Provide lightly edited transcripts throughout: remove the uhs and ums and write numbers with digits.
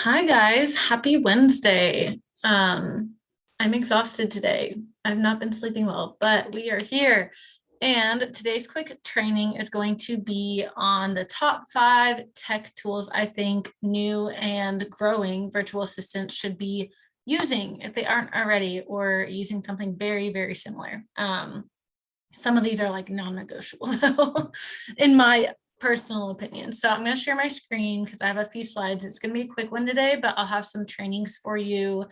Hi guys, happy Wednesday. I'm exhausted today. I've not been sleeping well, but we are here. And today's quick training is going to be on the top 5 tech tools I think new and growing virtual assistants should be using if they aren't already, or using something very, very similar. Some of these are like non-negotiable though, in my personal opinion. So I'm going to share my screen because I have a few slides. It's going to be a quick one today, but I'll have some trainings for you.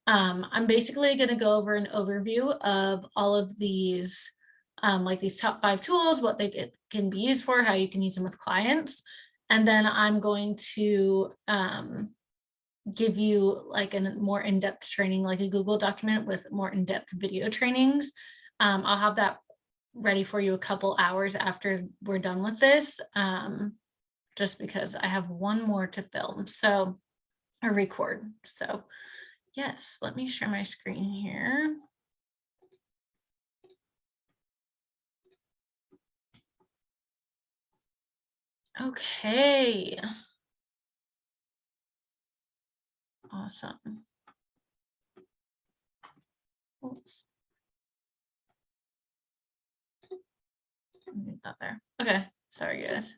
I'm basically going to go over an overview of all of these, like these top 5 tools, what they can be used for, how you can use them with clients. And then I'm going to give you like a more in-depth training, like a Google document with more in-depth video trainings. I'll have that ready for you a couple hours after we're done with this, just because I have one more to film, so, or record. So yes, let me share my screen here. Okay. Awesome. Oops. Get that there. Okay, sorry guys.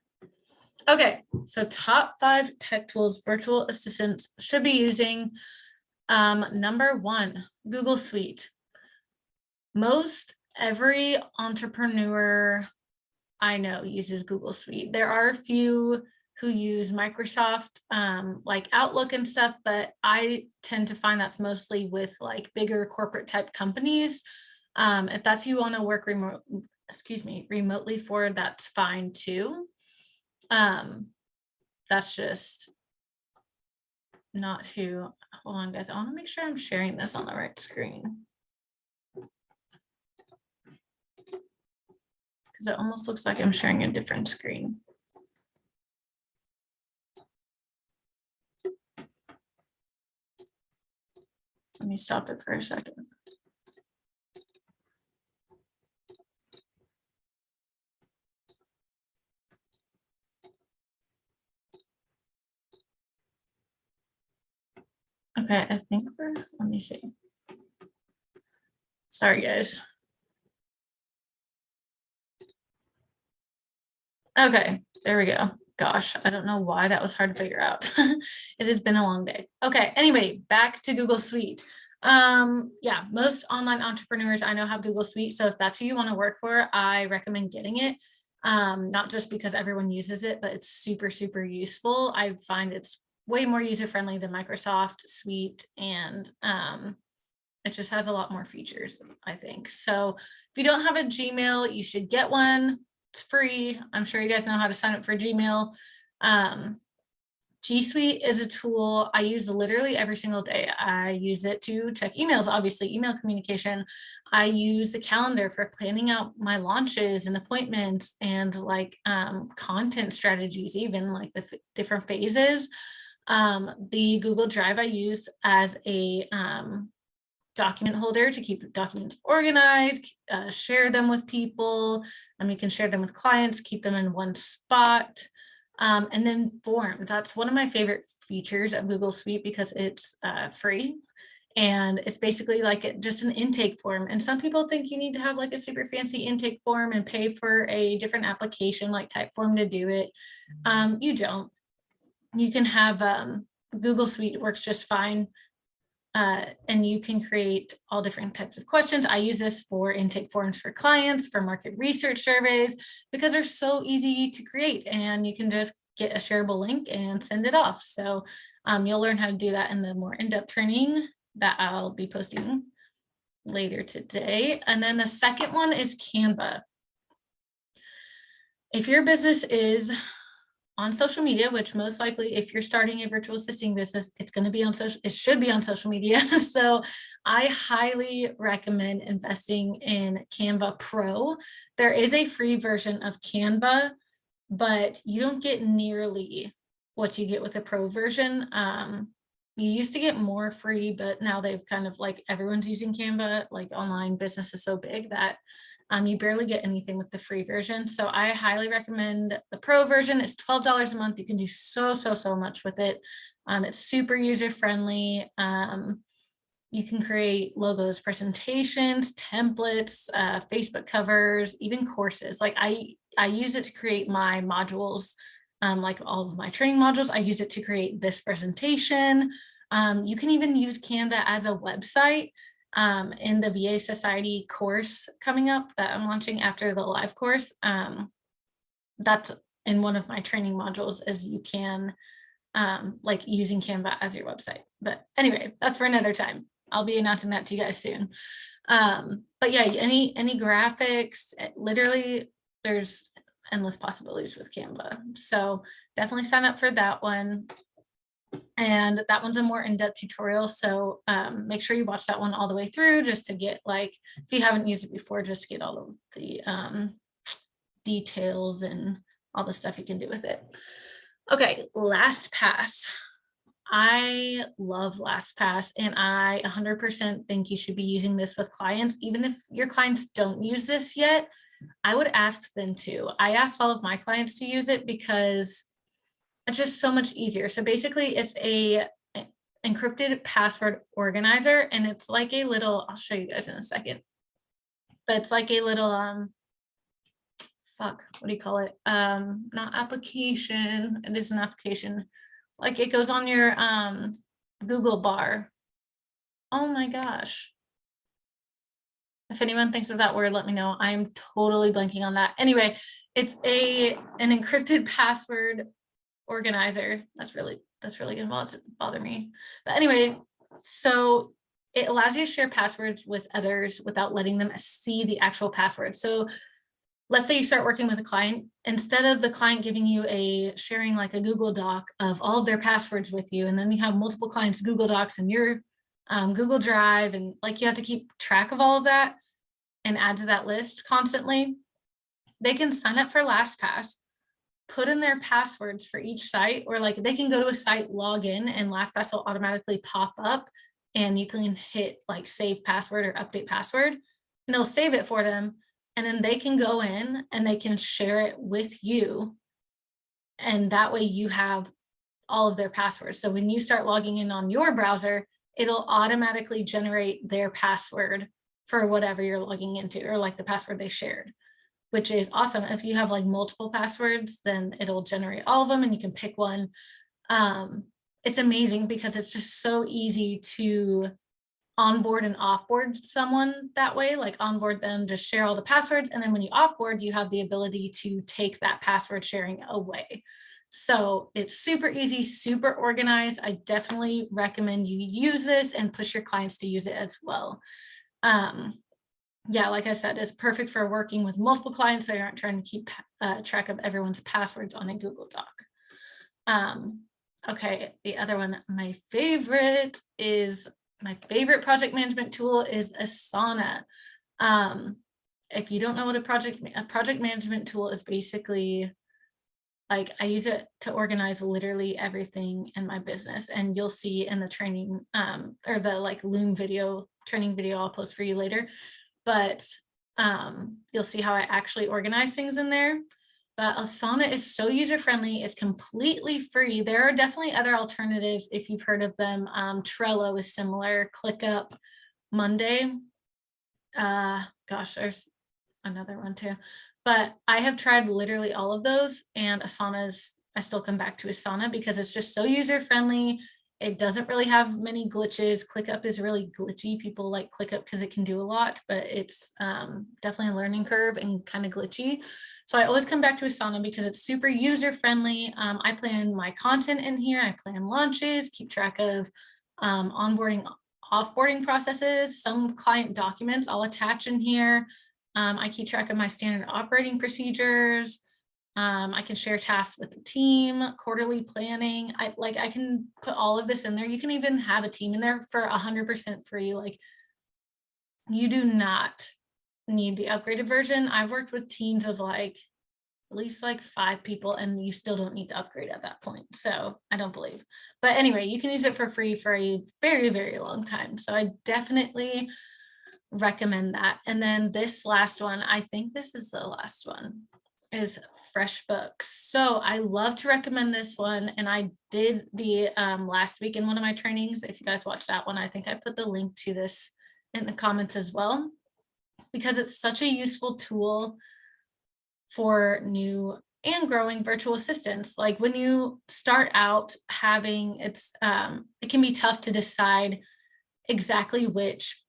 Okay, so top 5 tech tools virtual assistants should be using. Number 1, Google Suite. Most every entrepreneur I know uses Google Suite. There are a few who use Microsoft, like Outlook and stuff, but I tend to find that's mostly with like bigger corporate type companies. If that's who you want to work remotely for, that's fine too. That's just not who. Hold on, guys. I want to make sure I'm sharing this on the right screen, because it almost looks like I'm sharing a different screen. Let me stop it for a second. Okay, I think let me see. Sorry, guys. Okay, there we go. Gosh, I don't know why that was hard to figure out. It has been a long day. Okay, anyway, back to Google Suite. Yeah, most online entrepreneurs I know have Google Suite. So if that's who you want to work for, I recommend getting it. Not just because everyone uses it, but it's super, super useful. I find it's way more user-friendly than Microsoft Suite, and it just has a lot more features, I think. So if you don't have a Gmail, you should get one. It's free. I'm sure you guys know how to sign up for Gmail. G Suite is a tool I use literally every single day. I use it to check emails, obviously, email communication. I use the calendar for planning out my launches and appointments, and like content strategies, even like the different phases. The Google Drive I use as a document holder to keep documents organized, share them with people, and we can share them with clients, keep them in one spot. And then forms. That's one of my favorite features of Google Suite because it's free. And it's basically like just an intake form. And some people think you need to have like a super fancy intake form and pay for a different application like Typeform to do it. You don't. You can have Google Suite works just fine. And you can create all different types of questions. I use this for intake forms for clients, for market research surveys, because they're so easy to create, and you can just get a shareable link and send it off. So you'll learn how to do that in the more in-depth training that I'll be posting later today. And then the second one is Canva. If your business is on social media, which most likely if you're starting a virtual assisting business, it's going to be on social, it should be on social media. So I highly recommend investing in Canva Pro. There is a free version of Canva, but you don't get nearly what you get with the pro version. You used to get more free, but now they've kind of like everyone's using Canva. Like online business is so big that you barely get anything with the free version. So I highly recommend the pro version. It's $12 a month. You can do so much with it. It's super user friendly. You can create logos, presentations, templates, Facebook covers, even courses. Like I use it to create my modules, like all of my training modules. I use it to create this presentation. You can even use Canva as a website. In the VA Society course coming up that I'm launching after the live course. That's in one of my training modules, as you can like using Canva as your website. But anyway, that's for another time. I'll be announcing that to you guys soon. But yeah, any graphics, literally there's endless possibilities with Canva. So definitely sign up for that one. And that one's a more in-depth tutorial. So make sure you watch that one all the way through just to get like, if you haven't used it before, just get all of the details and all the stuff you can do with it. Okay, LastPass. I love LastPass and I 100% think you should be using this with clients. Even if your clients don't use this yet, I would ask them to. I asked all of my clients to use it because it's just so much easier. So basically it's a encrypted password organizer, and it's like a little, I'll show you guys in a second, but it's like a little, what do you call it? Not application. It is an application. Like it goes on your Google bar. Oh my gosh. If anyone thinks of that word, let me know. I'm totally blanking on that. Anyway, it's an encrypted password organizer. That's really gonna bother me. But anyway, so it allows you to share passwords with others without letting them see the actual password. So let's say you start working with a client, instead of the client giving you sharing like a Google Doc of all of their passwords with you, and then you have multiple clients Google Docs and your Google Drive, and like you have to keep track of all of that and add to that list constantly. They can sign up for LastPass, put in their passwords for each site, or like they can go to a site, log in, and LastPass will automatically pop up and you can hit like save password or update password, and they'll save it for them. And then they can go in and they can share it with you. And that way you have all of their passwords. So when you start logging in on your browser, it'll automatically generate their password for whatever you're logging into, or like the password they shared, which is awesome. If you have like multiple passwords, then it'll generate all of them and you can pick one. It's amazing because it's just so easy to onboard and offboard someone that way, like onboard them, just share all the passwords. And then when you offboard, you have the ability to take that password sharing away. So it's super easy, super organized. I definitely recommend you use this and push your clients to use it as well. Yeah, like I said, it's perfect for working with multiple clients so you aren't trying to keep track of everyone's passwords on a Google Doc. Okay, the other one, my favorite project management tool is Asana. If you don't know what a project management tool is, basically like I use it to organize literally everything in my business, and you'll see in the training or the like Loom video training video I'll post for you later. But you'll see how I actually organize things in there. But Asana is so user-friendly. It's completely free. There are definitely other alternatives if you've heard of them. Trello is similar, ClickUp, Monday. Gosh, there's another one too. But I have tried literally all of those, and I still come back to Asana because it's just so user-friendly. It doesn't really have many glitches. ClickUp is really glitchy. People like ClickUp because it can do a lot, but it's definitely a learning curve and kind of glitchy. So I always come back to Asana because it's super user-friendly. I plan my content in here. I plan launches, keep track of onboarding, offboarding processes. Some client documents I'll attach in here. I keep track of my standard operating procedures. I can share tasks with the team, quarterly planning. I can put all of this in there. You can even have a team in there for 100% free. Like you do not need the upgraded version. I've worked with teams of like at least like 5 people, and you still don't need to upgrade at that point. So I don't believe. But anyway, you can use it for free for a very, very long time. So I definitely recommend that. And then this last one, I think this is the last one, is FreshBooks. So I love to recommend this one. And I did the last week in one of my trainings. If you guys watched that one, I think I put the link to this in the comments as well, because it's such a useful tool for new and growing virtual assistants. Like when you start out having, it can be tough to decide exactly which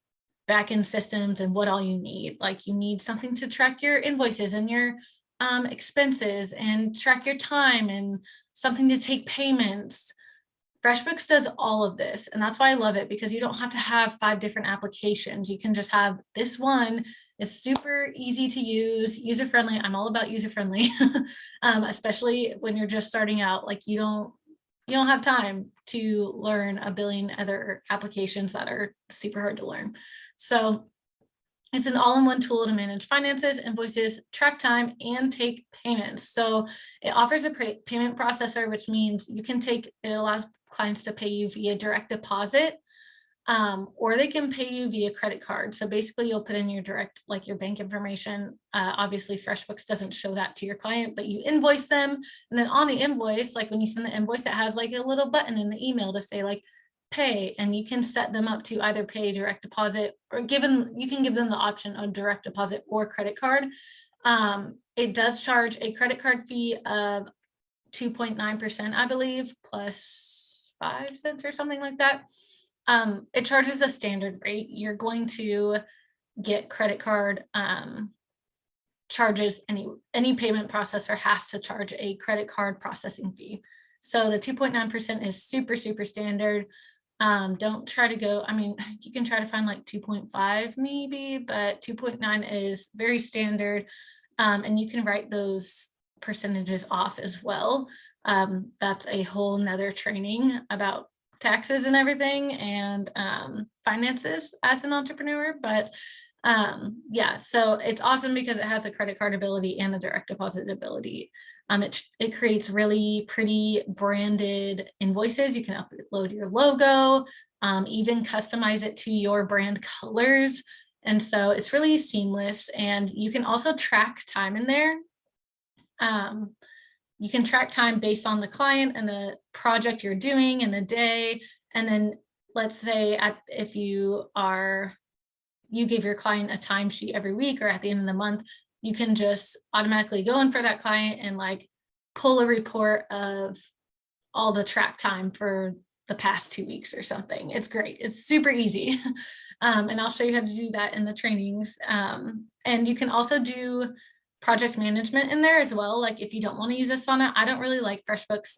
backend systems and what all you need. Like you need something to track your invoices and your expenses and track your time, and something to take payments. FreshBooks does all of this, and that's why I love it, because you don't have to have 5 different applications. You can just have this one. It's super easy to use, user-friendly. I'm all about user-friendly, especially when you're just starting out. Like you don't have time to learn a billion other applications that are super hard to learn. So it's an all-in-one tool to manage finances, invoices, track time, and take payments. So it offers a payment processor, which means it allows clients to pay you via direct deposit, or they can pay you via credit card. So basically you'll put in your your bank information. Obviously FreshBooks doesn't show that to your client, but you invoice them. And then on the invoice, like when you send the invoice, it has like a little button in the email to say like pay, and you can set them up to either pay direct deposit, or you can give them the option of direct deposit or credit card. It does charge a credit card fee of 2.9%, I believe, plus 5 cents or something like that. It charges the standard rate. You're going to get credit card charges. Any payment processor has to charge a credit card processing fee. So the 2.9% is super, super standard. Don't try to go, I mean, you can try to find like 2.5 maybe, but 2.9 is very standard. And you can write those percentages off as well. That's a whole nother training about taxes and everything, and finances as an entrepreneur. But yeah, so it's awesome because it has a credit card ability and the direct deposit ability. It creates really pretty branded invoices. You can upload your logo, even customize it to your brand colors. And so it's really seamless, and you can also track time in there. You can track time based on the client and the project you're doing and the day. And then let's say if you give your client a timesheet every week or at the end of the month, you can just automatically go in for that client and like pull a report of all the track time for the past 2 weeks or something. It's great. It's super easy. And I'll show you how to do that in the trainings. And you can also do project management in there as well. Like if you don't want to use Asana, I don't really like FreshBooks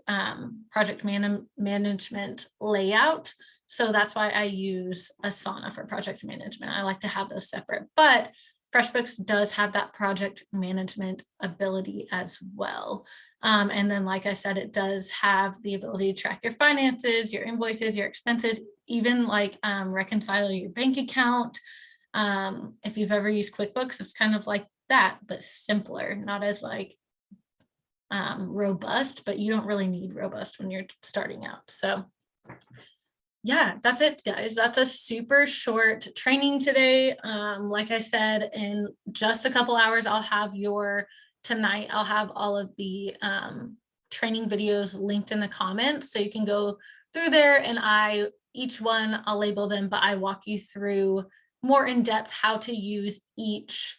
project management layout. So that's why I use Asana for project management. I like to have those separate, but FreshBooks does have that project management ability as well. And then, like I said, it does have the ability to track your finances, your invoices, your expenses, even like reconcile your bank account. If you've ever used QuickBooks, it's kind of like that, but simpler, not as like robust, but you don't really need robust when you're starting out. So yeah, that's it, guys. That's a super short training today. Like I said, in just a couple hours, tonight I'll have all of the training videos linked in the comments, so you can go through there, and each one I'll label them, but I walk you through more in depth how to use each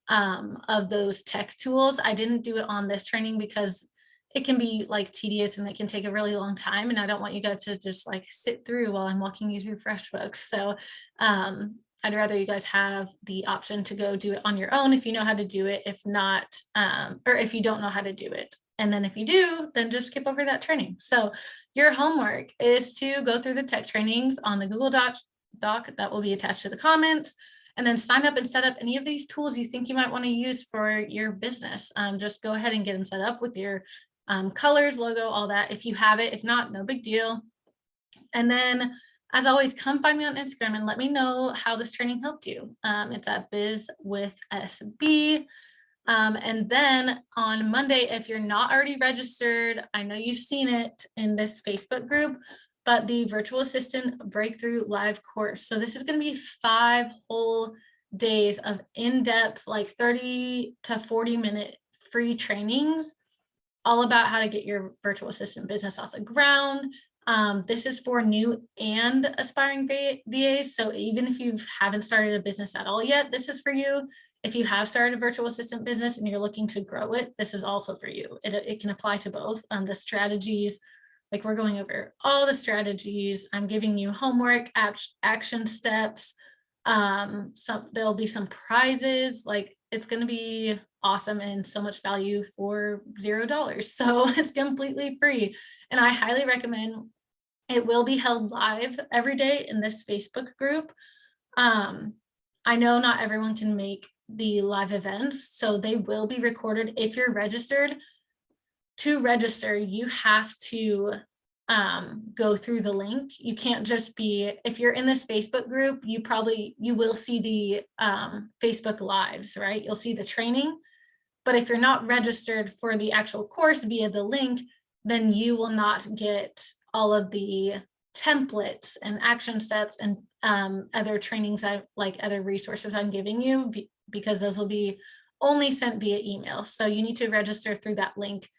of those tech tools. I didn't do it on this training because it can be like tedious and it can take a really long time, and I don't want you guys to just like sit through while I'm walking you through FreshBooks. So I'd rather you guys have the option to go do it on your own if you know how to do it. If not, or if you don't know how to do it, and then if you do, then just skip over that training. So your homework is to go through the tech trainings on the Google Doc that will be attached to the comments, and then sign up and set up any of these tools you think you might want to use for your business. Just go ahead and get them set up with your colors, logo, all that, if you have it. If not, no big deal. And then, as always, come find me on Instagram and let me know how this training helped you. It's at bizwithsb. And then on Monday, if you're not already registered, I know you've seen it in this Facebook group, but the Virtual Assistant Breakthrough Live course. So this is going to be 5 whole days of in-depth, like 30 to 40-minute free trainings, all about how to get your virtual assistant business off the ground. This is for new and aspiring VAs. So even if you haven't started a business at all yet, this is for you. If you have started a virtual assistant business and you're looking to grow it, this is also for you. It can apply to both. The strategies, like we're going over all the strategies. I'm giving you homework, action steps. There'll be some prizes. Like it's going to be awesome and so much value for $0. So it's completely free. And I highly recommend. It will be held live every day in this Facebook group. I know not everyone can make the live events, so they will be recorded. If you're registered, to register, you have to go through the link. You can't just be, if you're in this Facebook group, you will see the Facebook lives, right? You'll see the training. But if you're not registered for the actual course via the link, then you will not get all of the templates and action steps and other trainings, other resources I'm giving you, because those will be only sent via email. So you need to register through that link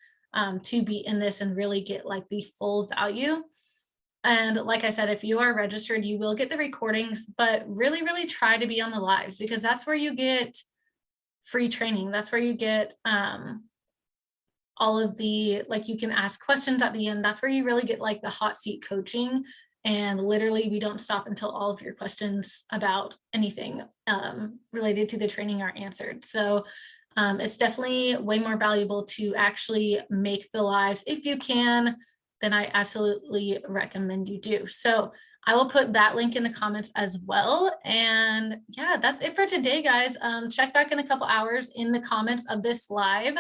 to be in this and really get like the full value. And like I said, if you are registered, you will get the recordings, but really, really try to be on the lives, because that's where you get free training. That's where you get all of the, like, you can ask questions at the end. That's where you really get like the hot seat coaching. And literally we don't stop until all of your questions about anything related to the training are answered. So it's definitely way more valuable to actually make the lives. If you can, then I absolutely recommend you do. So I will put that link in the comments as well. And yeah, that's it for today, guys. Check back in a couple hours in the comments of this live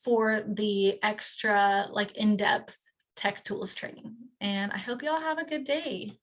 for the extra like in-depth tech tools training. And I hope you all have a good day.